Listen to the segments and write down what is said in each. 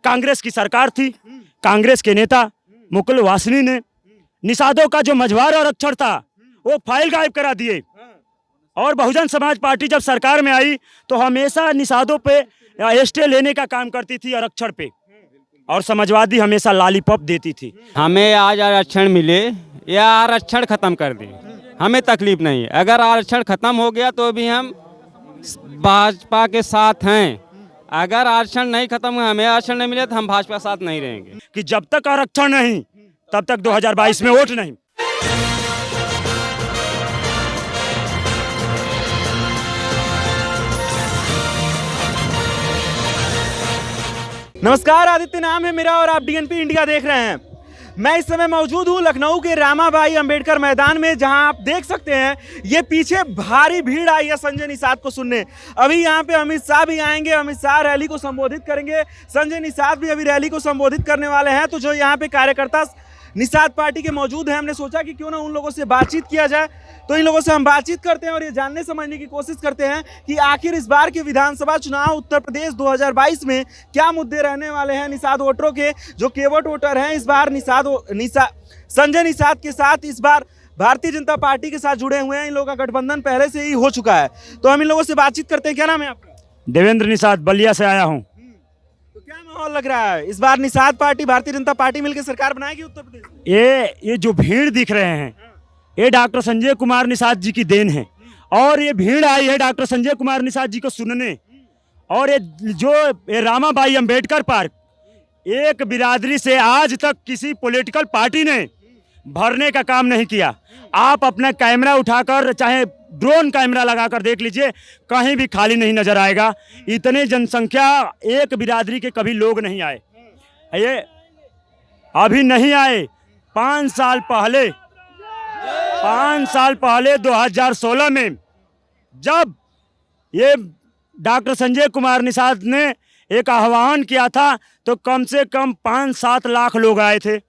कांग्रेस की सरकार थी, कांग्रेस के नेता मुकुल वासनी ने निषादों का जो मझवार आरक्षण था वो फाइल गायब करा दिए। और बहुजन समाज पार्टी जब सरकार में आई तो हमेशा निषादों पे स्टे लेने का काम करती थी आरक्षण पे, और समाजवादी हमेशा लॉलीपॉप देती थी। हमें आज आरक्षण मिले या आरक्षण खत्म कर दें, हमें तकलीफ नहीं है। अगर आरक्षण खत्म हो गया तो भी हम भाजपा के साथ हैं। अगर आरक्षण नहीं खत्म हुआ, हमें आरक्षण नहीं मिले तो हम भाजपा के साथ नहीं रहेंगे। कि जब तक आरक्षण नहीं तब तक 2022 में वोट नहीं। नमस्कार, आदित्य नाम है मेरा और आप डीएनपी इंडिया देख रहे हैं। मैं इस समय मौजूद हूँ लखनऊ के रामाभाई अंबेडकर मैदान में, जहां आप देख सकते हैं ये पीछे भारी भीड़ आई है संजय निषाद को सुनने। अभी यहाँ पे अमित शाह भी आएंगे, अमित शाह रैली को संबोधित करेंगे, संजय निषाद भी अभी रैली को संबोधित करने वाले हैं। तो जो यहाँ पे कार्यकर्ता निषाद पार्टी के मौजूद हैं, हमने सोचा कि क्यों ना उन लोगों से बातचीत किया जाए। तो इन लोगों से हम बातचीत करते हैं और ये जानने समझने की कोशिश करते हैं कि आखिर इस बार के विधानसभा चुनाव उत्तर प्रदेश 2022 में क्या मुद्दे रहने वाले हैं निषाद वोटरों के। जो केवट वोटर हैं इस बार संजय निषाद के साथ इस बार भारतीय जनता पार्टी के साथ जुड़े हुए हैं। इन लोगों का गठबंधन पहले से ही हो चुका है। तो हम इन लोगों से बातचीत करते हैं। क्या नाम है आपका? देवेंद्र निषाद, बलिया से आया हूँ। तो क्या माहौल लग रहा है इस बार निषाद पार्टी भारतीय जनता पार्टी मिलकर सरकार बनाएगी उत्तर प्रदेश में? ये जो भीड़ दिख रहे हैं ये डॉक्टर संजय कुमार निषाद जी की देन है, और ये भीड़ आई है डॉक्टर संजय कुमार निषाद जी को सुनने। और ये रामाबाई अंबेडकर पार्क एक बिरादरी से आज तक किसी पॉलिटिकल पार्टी ने भरने का काम नहीं किया। आप अपना कैमरा उठाकर चाहे ड्रोन कैमरा लगाकर देख लीजिए, कहीं भी खाली नहीं नजर आएगा। इतने जनसंख्या एक बिरादरी के कभी लोग नहीं आए, ये अभी नहीं आए। 5 साल पहले 2016 में जब ये डॉक्टर संजय कुमार निषाद ने एक आह्वान किया था तो कम से कम 5-7 लाख लोग आए थे।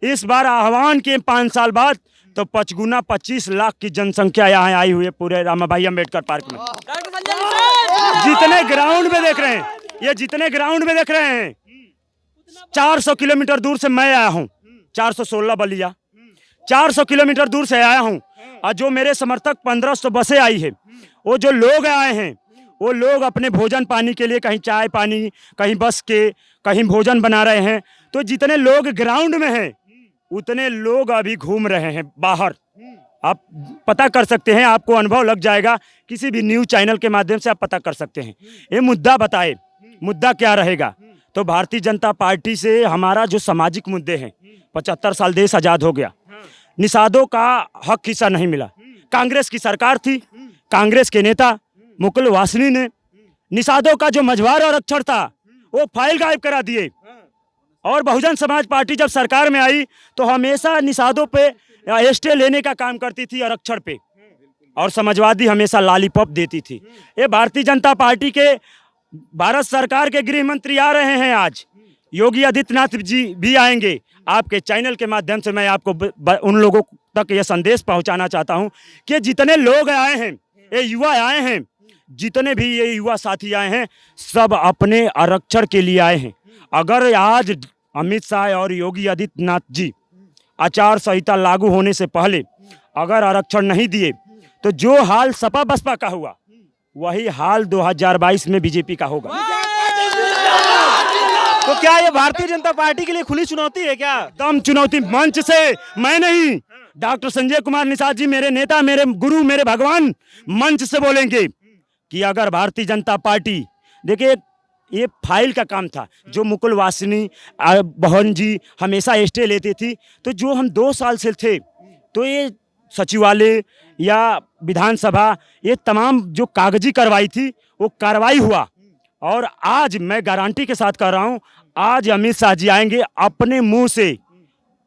इस बार आह्वान के 5 साल बाद तो 25 लाख की जनसंख्या यहाँ आई हुई है पूरे रामाभाई अंबेडकर पार्क में। जितने ग्राउंड में देख रहे हैं, ये जितने ग्राउंड में देख रहे हैं, 400 किलोमीटर दूर से मैं आया हूँ, 416 बलिया, 400 किलोमीटर दूर से आया हूँ। और जो मेरे समर्थक 1500 बसें आई है, वो जो लोग आए हैं वो लोग अपने भोजन पानी के लिए कहीं चाय पानी, कहीं बस के, कहीं भोजन बना रहे हैं। तो जितने लोग ग्राउंड में हैं उतने लोग अभी घूम रहे हैं बाहर। आप पता कर सकते हैं, आपको अनुभव लग जाएगा, किसी भी न्यूज़ चैनल के माध्यम से आप पता कर सकते हैं। ये मुद्दा बताए, मुद्दा क्या रहेगा? तो भारतीय जनता पार्टी से हमारा जो सामाजिक मुद्दे हैं, 75 साल देश आज़ाद हो गया, निषादों का हक हिस्सा नहीं मिला। कांग्रेस की सरकार थी, कांग्रेस के नेता मुकुल वासनी ने निषादों का जो मझवार आरक्षण था वो फाइल गायब करा दिए। और बहुजन समाज पार्टी जब सरकार में आई तो हमेशा निषादों पे स्टे लेने का काम करती थी आरक्षण पे, और समाजवादी हमेशा लॉलीपॉप देती थी। ये भारतीय जनता पार्टी के भारत सरकार के गृह मंत्री आ रहे हैं, आज योगी आदित्यनाथ जी भी आएंगे। आपके चैनल के माध्यम से मैं आपको उन लोगों तक ये संदेश पहुंचाना चाहता हूं कि जितने लोग आए हैं, ये युवा आए हैं, जितने भी ये युवा साथी आए हैं, सब अपने आरक्षण के लिए आए हैं। अगर आज अमित शाह और योगी आदित्यनाथ जी आचार संहिता लागू होने से पहले अगर आरक्षण नहीं दिए तो जो हाल सपा बसपा का हुआ वही हाल 2022 में बीजेपी का होगा। तो क्या ये भारतीय जनता पार्टी के लिए खुली चुनौती है? क्या दम चुनौती मंच से, मैं नहीं, डॉक्टर संजय कुमार निषाद जी मेरे नेता, मेरे गुरु, मेरे भगवान मंच से बोलेंगे कि अगर भारतीय जनता पार्टी, देखिए ये फाइल का काम था, जो मुकुल वासनी बहन जी हमेशा स्टे लेती थी। तो जो हम 2 साल से थे तो ये सचिवालय या विधानसभा, ये तमाम जो कागजी कार्रवाई थी वो कार्रवाई हुआ। और आज मैं गारंटी के साथ कह रहा हूँ, आज अमित शाह जी आएंगे, अपने मुंह से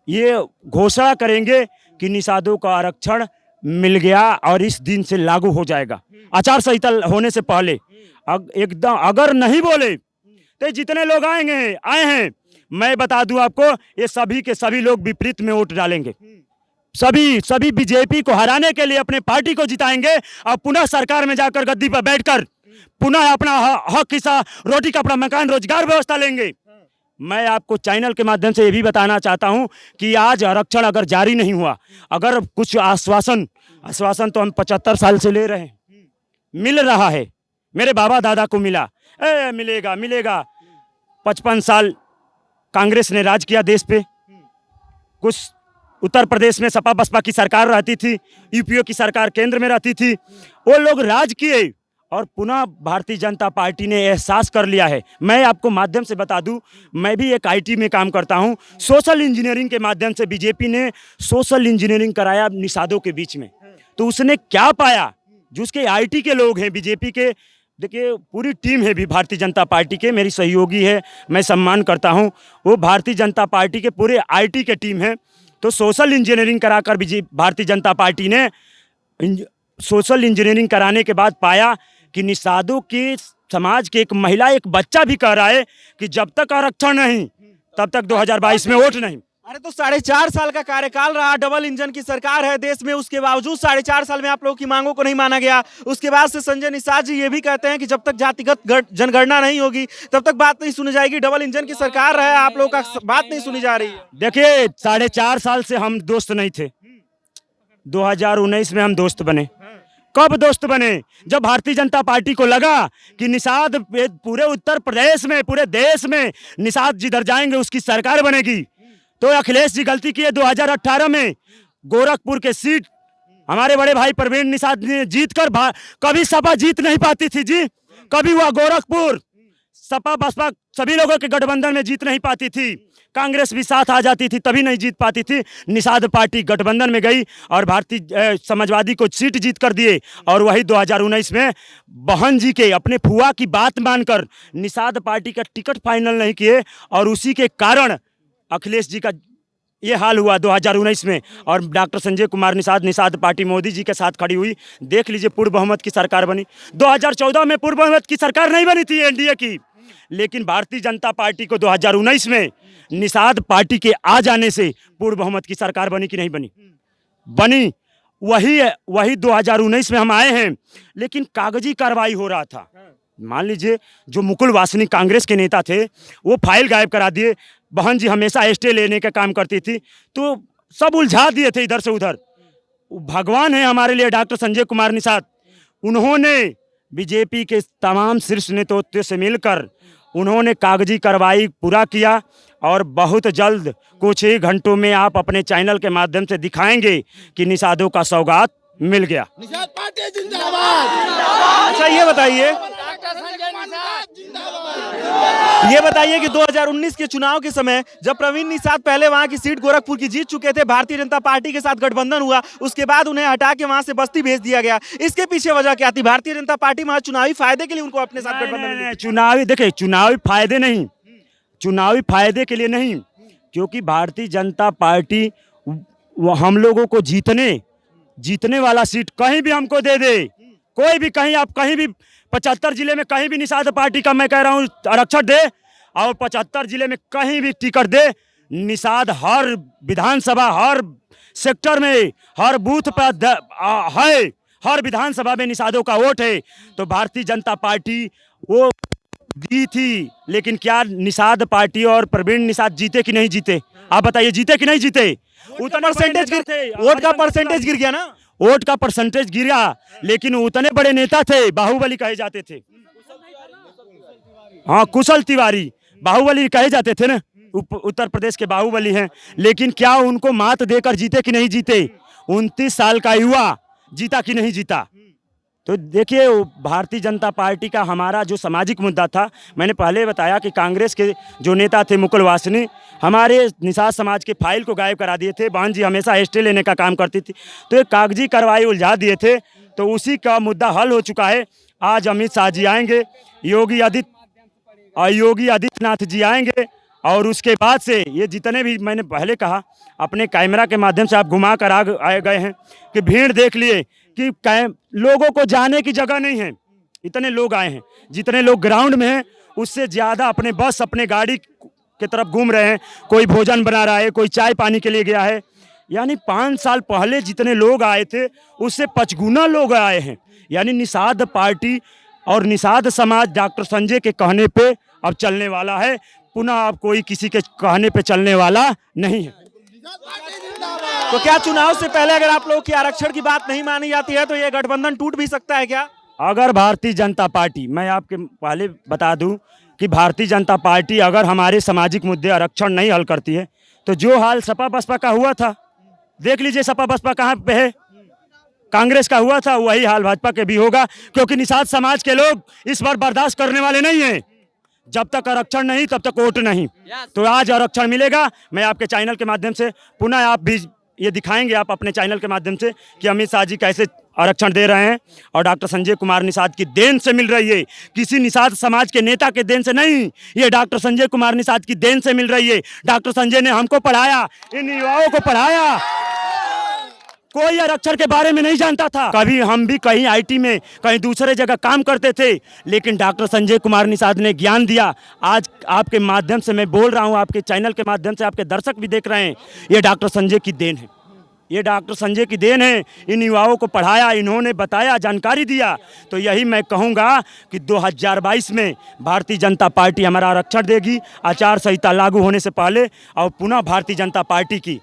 ये घोषणा करेंगे कि निषादों का आरक्षण मिल गया और इस दिन से लागू हो जाएगा, आचार संहिता होने से पहले। एकदम अगर नहीं बोले तो जितने लोग आए हैं, मैं बता दूं आपको, ये सभी के सभी लोग विपरीत में वोट डालेंगे। सभी बीजेपी को हराने के लिए अपने पार्टी को जिताएंगे और पुनः सरकार में जाकर गद्दी पर बैठकर पुनः अपना हक हिस्सा, रोटी कपड़ा मकान रोजगार व्यवस्था लेंगे। मैं आपको चैनल के माध्यम से ये भी बताना चाहता हूं कि आज आरक्षण अगर जारी नहीं हुआ, अगर कुछ आश्वासन तो हम 75 साल से ले रहे हैं, मिल रहा है, मेरे बाबा दादा को मिला, मिलेगा 55 साल कांग्रेस ने राज किया देश पे। कुछ उत्तर प्रदेश में सपा बसपा की सरकार रहती थी, यूपीओ की सरकार केंद्र में रहती थी, वो लोग राज किए और पुनः भारतीय जनता पार्टी ने एहसास कर लिया है। मैं आपको माध्यम से बता दूं, मैं भी एक आईटी में काम करता हूं। सोशल इंजीनियरिंग के माध्यम से बीजेपी ने सोशल इंजीनियरिंग कराया निषादों के बीच में, तो उसने क्या पाया, जो उसके आईटी के लोग हैं बीजेपी के, देखिए पूरी टीम है भी भारतीय जनता पार्टी के, मेरी सहयोगी है, मैं सम्मान करता हूं, वो भारतीय जनता पार्टी के पूरे आईटी के टीम है। तो सोशल इंजीनियरिंग कराकर भारतीय जनता पार्टी ने सोशल इंजीनियरिंग कराने के बाद पाया कि निषादों के समाज के एक महिला, एक बच्चा भी कह रहा है कि जब तक आरक्षण नहीं तब तक 2022 में वोट नहीं। अरे तो 4.5 साल का कार्यकाल रहा, डबल इंजन की सरकार है देश में, उसके बावजूद 4.5 साल में आप लोगों की मांगों को नहीं माना गया। उसके बाद से संजय निषाद जी ये भी कहते हैं कि जब तक जातिगत जनगणना नहीं होगी तब तक बात नहीं सुनी जाएगी। डबल इंजन की सरकार है, आप लोगों का बात नहीं सुनी जा रही है। देखिए 4.5 साल से हम दोस्त नहीं थे, 2019 में हम दोस्त बने। कब दोस्त बने? जब भारतीय जनता पार्टी को लगा कि निषाद पूरे उत्तर प्रदेश में, पूरे देश में निषाद जिधर जाएंगे उसकी सरकार बनेगी। तो अखिलेश जी गलती किए 2018 में, गोरखपुर के सीट हमारे बड़े भाई प्रवीण निषाद ने जीतकर, कभी सपा जीत नहीं पाती थी जी, कभी वह गोरखपुर सपा बसपा सभी लोगों के गठबंधन में जीत नहीं पाती थी, कांग्रेस भी साथ आ जाती थी तभी नहीं जीत पाती थी। निषाद पार्टी गठबंधन में गई और भारतीय समाजवादी को सीट जीत कर दिए, और वही 2019 में बहन जी के, अपने फुआ की बात मानकर निषाद पार्टी का टिकट फाइनल नहीं किए, और उसी के कारण अखिलेश जी का ये हाल हुआ 2019 में। और डॉक्टर संजय कुमार निषाद पार्टी मोदी जी के साथ खड़ी हुई, देख लीजिए पूर्ण बहुमत की सरकार बनी। 2014 में पूर्ण बहुमत की सरकार नहीं बनी थी एनडीए की, लेकिन भारतीय जनता पार्टी को 2019 में निषाद पार्टी के आ जाने से पूर्ण बहुमत की सरकार बनी कि नहीं बनी? बनी। वही 2019 में हम आए हैं, लेकिन कागजी कार्रवाई हो रहा था। मान लीजिए जो मुकुल वासनिक कांग्रेस के नेता थे वो फाइल गायब करा दिए, बहन जी हमेशा स्टे लेने का काम करती थी, तो सब उलझा दिए थे इधर से उधर। भगवान है हमारे लिए डॉक्टर संजय कुमार निषाद, उन्होंने बीजेपी के तमाम शीर्ष नेतृत्व से मिलकर उन्होंने कागजी कार्रवाई पूरा किया, और बहुत जल्द कुछ ही घंटों में आप अपने चैनल के माध्यम से दिखाएंगे कि निषादों का सौगात मिल गया। निषाद पार्टी जिंदाबाद। अच्छा ये बताइए कि 2019 के चुनाव के समय जब प्रवीण निषाद पहले वहां की सीट गोरखपुर की जीत चुके थे, भारतीय जनता पार्टी के साथ गठबंधन हुआ, उसके बाद उन्हें हटा के वहां से बस्ती भेज दिया गया, इसके पीछे वजह क्या थी? भारतीय जनता पार्टी वहां चुनावी फायदे के लिए उनको अपने साथ गठबंधन, चुनावी फायदे नहीं, चुनावी फायदे के लिए नहीं, क्योंकि भारतीय जनता पार्टी हम लोगों को जीतने वाला सीट कहीं भी हमको दे दे, कोई भी, कहीं आप कहीं भी 75 जिले में कहीं भी निषाद पार्टी का मैं कह रहा हूँ आरक्षण दे, और 75 जिले में कहीं भी टिकट दे, निषाद हर विधानसभा, हर सेक्टर में, हर बूथ पर है, हर विधानसभा में निषादों का वोट है। तो भारतीय जनता पार्टी वो दी थी, लेकिन क्या निषाद पार्टी और प्रवीण निषाद जीते कि नहीं जीते? आप बताइए, जीते कि नहीं जीते? उतना परसेंटेज वोट का परसेंटेज गिर गया ना, वोट का परसेंटेज गिरा, लेकिन उतने बड़े नेता थे, बाहुबली कहे जाते थे। हाँ, कुशल तिवारी बाहुबली कहे जाते थे ना, उत्तर प्रदेश के बाहुबली हैं, लेकिन क्या उनको मात देकर जीते कि नहीं जीते? 29 साल का युवा जीता कि नहीं जीता? तो देखिए भारतीय जनता पार्टी का हमारा जो सामाजिक मुद्दा था, मैंने पहले बताया कि कांग्रेस के जो नेता थे मुकुल वासनी, हमारे निषाद समाज के फाइल को गायब करा दिए थे, बहन जी हमेशा स्टे लेने का काम करती थी, तो एक कागजी कार्रवाई उलझा दिए थे, तो उसी का मुद्दा हल हो चुका है। आज अमित शाह जी आएंगे, योगी आदित्यनाथ जी आएंगे, और उसके बाद से ये जितने भी, मैंने पहले कहा, अपने कैमरा के माध्यम से आप घुमा कर आए गए हैं कि भीड़ देख लिए कि लोगों को जाने की जगह नहीं है, इतने लोग आए हैं, जितने लोग ग्राउंड में हैं उससे ज़्यादा अपने बस, अपने गाड़ी की तरफ घूम रहे हैं, कोई भोजन बना रहा है, कोई चाय पानी के लिए गया है। यानी 5 साल पहले जितने लोग आए थे उससे 5 गुना लोग आए हैं। यानी निषाद पार्टी और निषाद समाज डॉक्टर संजय के कहने पे अब चलने वाला है। पुनः अब कोई किसी के कहने पे चलने वाला नहीं है। तो क्या चुनाव से पहले अगर आप लोग की आरक्षण की बात नहीं मानी जाती है तो ये गठबंधन टूट भी सकता है क्या? अगर भारतीय जनता पार्टी, मैं आपके पहले बता दूं कि भारतीय जनता पार्टी अगर हमारे सामाजिक मुद्दे आरक्षण नहीं हल करती है तो जो हाल सपा बसपा का हुआ था, देख लीजिए सपा बसपा कहाँ पे है, कांग्रेस का हुआ था, वही हाल भाजपा के भी होगा, क्योंकि निषाद समाज के लोग इस बार बर्दाश्त करने वाले नहीं हैं। जब तक आरक्षण नहीं तब तक वोट नहीं। तो आज आरक्षण मिलेगा। मैं आपके चैनल के माध्यम से पुनः आप भी ये दिखाएंगे, आप अपने चैनल के माध्यम से, कि अमित शाह जी कैसे आरक्षण दे रहे हैं और डॉक्टर संजय कुमार निषाद की देन से मिल रही है, किसी निषाद समाज के नेता के देन से नहीं, ये डॉक्टर संजय कुमार निषाद की देन से मिल रही है। डॉक्टर संजय ने हमको पढ़ाया, इन युवाओं को पढ़ाया। कोई आरक्षण के बारे में नहीं जानता था, कभी हम भी कहीं आईटी में कहीं दूसरे जगह काम करते थे, लेकिन डॉक्टर संजय कुमार निषाद ने ज्ञान दिया। आज आपके माध्यम से मैं बोल रहा हूं, आपके चैनल के माध्यम से आपके दर्शक भी देख रहे हैं, ये डॉक्टर संजय की देन है, ये डॉक्टर संजय की देन है। इन युवाओं को पढ़ाया, इन्होंने बताया, जानकारी दिया। तो यही मैं कहूँगा कि 2022 में भारतीय जनता पार्टी हमारा आरक्षण देगी, आचार संहिता लागू होने से पहले, और पुनः भारतीय जनता पार्टी की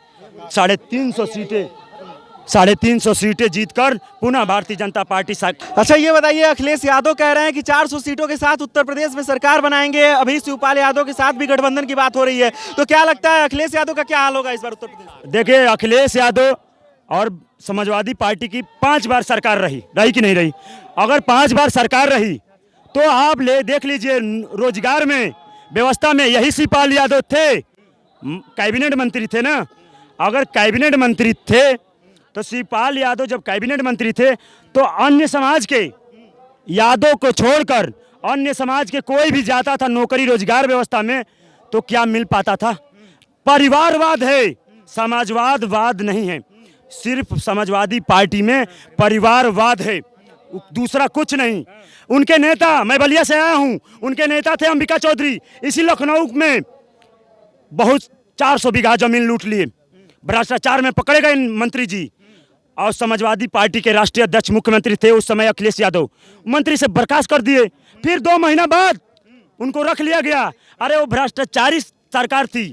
350 सीटें जीतकर पुनः भारतीय जनता पार्टी। अच्छा ये बताइए, अखिलेश यादव कह रहे हैं कि 400 सीटों के साथ उत्तर प्रदेश में सरकार बनाएंगे, अभी शिवपाल यादव के साथ भी गठबंधन की बात हो रही है, तो क्या लगता है अखिलेश यादव का क्या हाल होगा इस बार उत्तर प्रदेश में? देखिए, अखिलेश यादव और समाजवादी पार्टी की 5 बार सरकार रही कि नहीं रही? अगर 5 बार सरकार रही तो आप देख लीजिए, रोजगार में, व्यवस्था में यही शिवपाल यादव थे, कैबिनेट मंत्री थे ना। अगर कैबिनेट मंत्री थे तो शिवपाल यादव जब कैबिनेट मंत्री थे तो अन्य समाज के यादव को छोड़कर अन्य समाज के कोई भी जाता था नौकरी रोजगार व्यवस्था में तो क्या मिल पाता था? परिवारवाद है, समाजवाद नहीं है। सिर्फ समाजवादी पार्टी में परिवारवाद है, दूसरा कुछ नहीं। उनके नेता, मैं बलिया से आया हूं, उनके नेता थे अंबिका चौधरी, इसी लखनऊ में बहुत 400 बीघा जमीन लूट लिए, भ्रष्टाचार में पकड़े गए मंत्री जी। और समाजवादी पार्टी के राष्ट्रीय अध्यक्ष मुख्यमंत्री थे उस समय अखिलेश यादव, मंत्री से बर्खास्त कर दिए, फिर 2 महीना बाद उनको रख लिया गया। अरे वो भ्रष्टाचारी सरकार थी,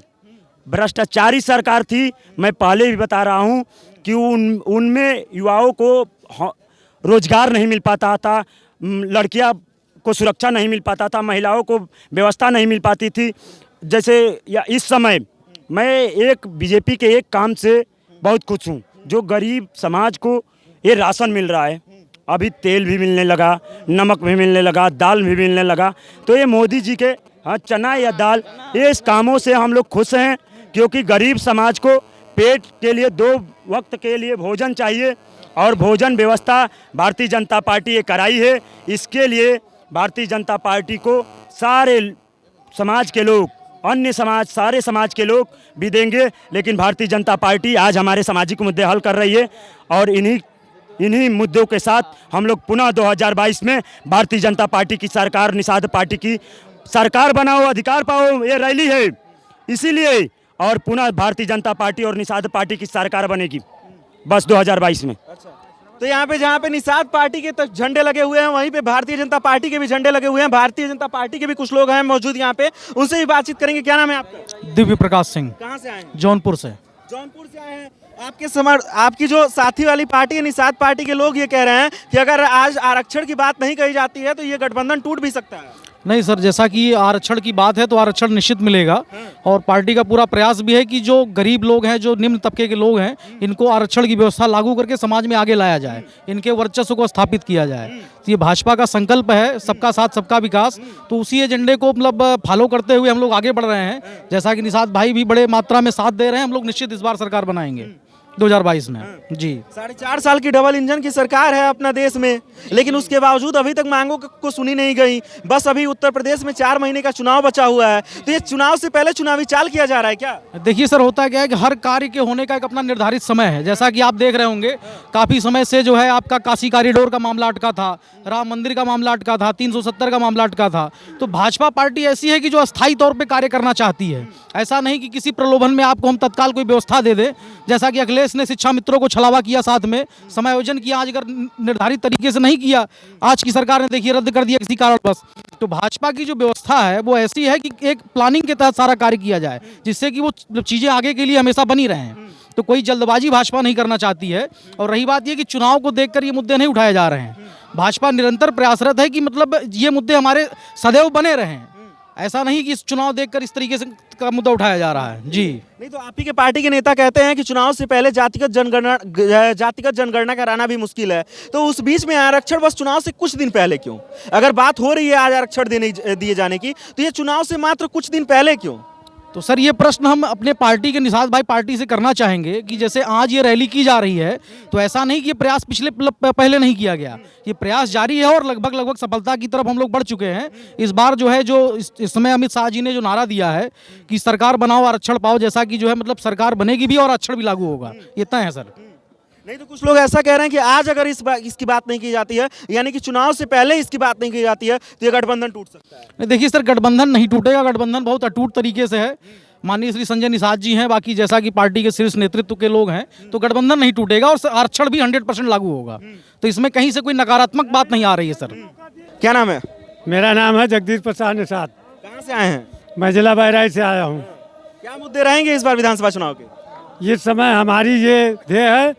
भ्रष्टाचारी सरकार थी। मैं पहले भी बता रहा हूं कि उनमें युवाओं को रोजगार नहीं मिल पाता था, लड़कियां को सुरक्षा नहीं मिल पाता था, महिलाओं को व्यवस्था नहीं मिल पाती थी। जैसे या इस समय मैं एक बीजेपी के एक काम से बहुत खुश हूँ, जो गरीब समाज को ये राशन मिल रहा है, अभी तेल भी मिलने लगा, नमक भी मिलने लगा, दाल भी मिलने लगा। तो ये मोदी जी के चना या दाल, ये इस कामों से हम लोग खुश हैं, क्योंकि गरीब समाज को पेट के लिए 2 वक्त के लिए भोजन चाहिए, और भोजन व्यवस्था भारतीय जनता पार्टी ये कराई है। इसके लिए भारतीय जनता पार्टी को सारे समाज के लोग, अन्य समाज, सारे समाज के लोग भी देंगे, लेकिन भारतीय जनता पार्टी आज हमारे सामाजिक मुद्दे हल कर रही है, और इन्हीं मुद्दों के साथ हम लोग पुनः 2022 में भारतीय जनता पार्टी की सरकार, निषाद पार्टी की सरकार बनाओ, अधिकार पाओ, ये रैली है इसीलिए, और पुनः भारतीय जनता पार्टी और निषाद पार्टी की सरकार बनेगी बस 2022 में। तो यहाँ पे जहाँ पे निषाद पार्टी के तक झंडे लगे हुए हैं, वहीं पे भारतीय जनता पार्टी के भी झंडे लगे हुए हैं। भारतीय जनता पार्टी के भी कुछ लोग हैं मौजूद यहाँ पे, उनसे भी बातचीत करेंगे। क्या नाम है आपका? दिव्य प्रकाश सिंह। कहाँ से आए हैं? जौनपुर से। जौनपुर से आए हैं। आपकी जो साथी वाली पार्टी है निषाद पार्टी के लोग ये कह रहे हैं कि अगर आज आरक्षण की बात नहीं कही जाती है तो ये गठबंधन टूट भी सकता है। नहीं सर, जैसा कि आरक्षण की बात है तो आरक्षण निश्चित मिलेगा, और पार्टी का पूरा प्रयास भी है कि जो गरीब लोग हैं, जो निम्न तबके के लोग हैं, इनको आरक्षण की व्यवस्था लागू करके समाज में आगे लाया जाए, इनके वर्चस्व को स्थापित किया जाए। तो ये भाजपा का संकल्प है, सबका साथ सबका विकास। तो उसी एजेंडे को मतलब फॉलो करते हुए हम लोग आगे बढ़ रहे हैं। जैसा कि निषाद भाई भी बड़े मात्रा में साथ दे रहे हैं, हम लोग निश्चित इस बार सरकार बनाएंगे 2022 में। जी, 4.5 साल की डबल इंजन की सरकार है अपना देश में, लेकिन उसके बावजूद अभी तक मांगों को सुनी नहीं गई। बस अभी उत्तर प्रदेश में 4 महीने का चुनाव बचा हुआ है, तो ये चुनाव से पहले चुनावी चाल किया जा रहा है क्या? देखिए सर, होता क्या है कि हर कार्य के होने का एक अपना निर्धारित समय है। जैसा कि आप देख रहे होंगे, काफ़ी समय से जो है आपका काशी कॉरिडोर का मामला अटका था, राम मंदिर का मामला अटका था, 370 का मामला अटका था। तो भाजपा पार्टी ऐसी है कि जो अस्थायी तौर पर कार्य करना चाहती है। ऐसा नहीं कि किसी प्रलोभन में आपको हम तत्काल कोई व्यवस्था दे दें। जैसा कि अखिलेश अखिलेश ने शिक्षा मित्रों को छलावा किया, साथ में समायोजन किया, आज अगर निर्धारित तरीके से नहीं किया, आज की सरकार ने देखिए रद्द कर दिया किसी कारणवश। तो भाजपा की जो व्यवस्था है वो ऐसी है कि एक प्लानिंग के तहत सारा कार्य किया जाए, जिससे कि वो चीज़ें आगे के लिए हमेशा बनी रहें। तो कोई जल्दबाजी भाजपा नहीं करना चाहती है। और रही बात ये कि चुनाव को देखकर ये मुद्दे नहीं उठाए जा रहे हैं। भाजपा निरंतर प्रयासरत है कि मतलब ये मुद्दे हमारे सदैव बने रहें, ऐसा नहीं कि इस चुनाव देखकर इस तरीके से का मुद्दा उठाया जा रहा है। जी नहीं तो आप ही के पार्टी के नेता कहते हैं कि चुनाव से पहले जातिगत जनगणना कराना भी मुश्किल है, तो उस बीच में आरक्षण बस चुनाव से कुछ दिन पहले क्यों? अगर बात हो रही है आज आरक्षण दिए जाने की, तो ये चुनाव से मात्र कुछ दिन पहले क्यों? तो सर ये प्रश्न हम अपने पार्टी के निषाद भाई पार्टी से करना चाहेंगे कि जैसे आज ये रैली की जा रही है, तो ऐसा नहीं कि ये प्रयास पहले नहीं किया गया, ये प्रयास जारी है और लगभग सफलता की तरफ हम लोग बढ़ चुके हैं। इस बार जो है जो इस समय अमित शाह जी ने जो नारा दिया है कि सरकार बनाओ आरक्षण पाओ, जैसा कि जो है मतलब सरकार बनेगी भी और आरक्षण भी लागू होगा, ये तय है सर। नहीं तो कुछ लोग ऐसा कह रहे हैं कि आज अगर इसकी बात नहीं की जाती है, यानी कि चुनाव से पहले इसकी बात नहीं की जाती है, तो ये गठबंधन टूट सकता है। नहीं देखिए सर, गठबंधन नहीं टूटेगा, गठबंधन बहुत अटूट तरीके से है। माननीय श्री संजय निषाद जी हैं, बाकी जैसा कि पार्टी के शीर्ष नेतृत्व के लोग हैं, तो गठबंधन नहीं टूटेगा और आरक्षण भी 100% लागू होगा। तो इसमें कहीं से कोई नकारात्मक बात नहीं आ रही है सर। क्या नाम है? मेरा नाम है जगदीश प्रसाद निषाद। कहाँ से आए हैं? मैं जिला बहराइच से आया हूँ। क्या मुद्दे रहेंगे इस बार विधानसभा चुनाव के? इस समय हमारी ये ध्येय है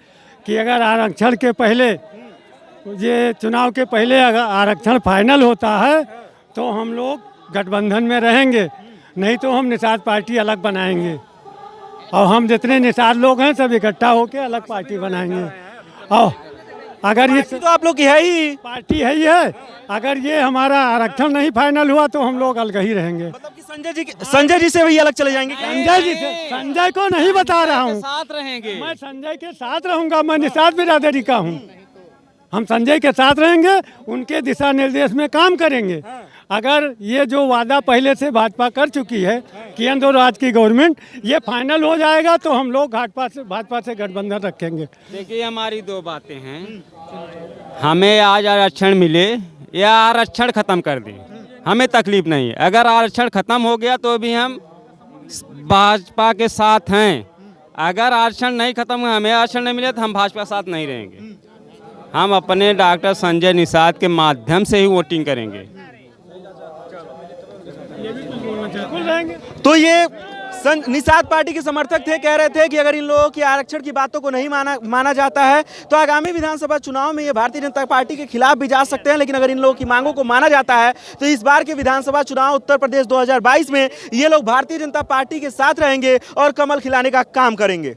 कि अगर आरक्षण के पहले, ये चुनाव के पहले अगर आरक्षण फाइनल होता है तो हम लोग गठबंधन में रहेंगे, नहीं तो हम निषाद पार्टी अलग बनाएंगे और हम जितने निषाद लोग हैं सब इकट्ठा होकर अलग पार्टी बनाएंगे। और अगर ये तो आप लोग की है ही पार्टी है ही है, अगर ये हमारा आरक्षण नहीं फाइनल हुआ तो हम लोग अलग ही रहेंगे। मतलब कि संजय जी से भी अलग चले जाएंगे? संजय जी से, संजय को नहीं बता रहा हूँ, साथ रहेंगे। मैं संजय के साथ रहूंगा, मैं निषाद बिरादरी का हूँ। हम संजय के साथ रहेंगे, उनके दिशा निर्देश में काम करेंगे। अगर ये जो वादा पहले से भाजपा कर चुकी है केंद्र और राज्य की गवर्नमेंट, ये फाइनल हो जाएगा तो हम लोग भाजपा से गठबंधन रखेंगे। देखिए हमारी दो बातें हैं, हमें आज आरक्षण मिले या आरक्षण खत्म कर दें, हमें तकलीफ नहीं है। अगर आरक्षण खत्म हो गया तो भी हम भाजपा के साथ हैं। अगर आरक्षण नहीं खत्म हुआ, हमें आरक्षण नहीं मिले, तो हम भाजपा के साथ नहीं रहेंगे। हम अपने डॉक्टर संजय निषाद के माध्यम से ही वोटिंग करेंगे। तो ये निषाद पार्टी के समर्थक थे, कह रहे थे कि अगर इन लोगों की आरक्षण की बातों को नहीं माना जाता है तो आगामी विधानसभा चुनाव में ये भारतीय जनता पार्टी के खिलाफ भी जा सकते हैं। लेकिन अगर इन लोगों की मांगों को माना जाता है तो इस बार के विधानसभा चुनाव उत्तर प्रदेश 2022 में ये लोग भारतीय जनता पार्टी के साथ रहेंगे और कमल खिलाने का काम करेंगे।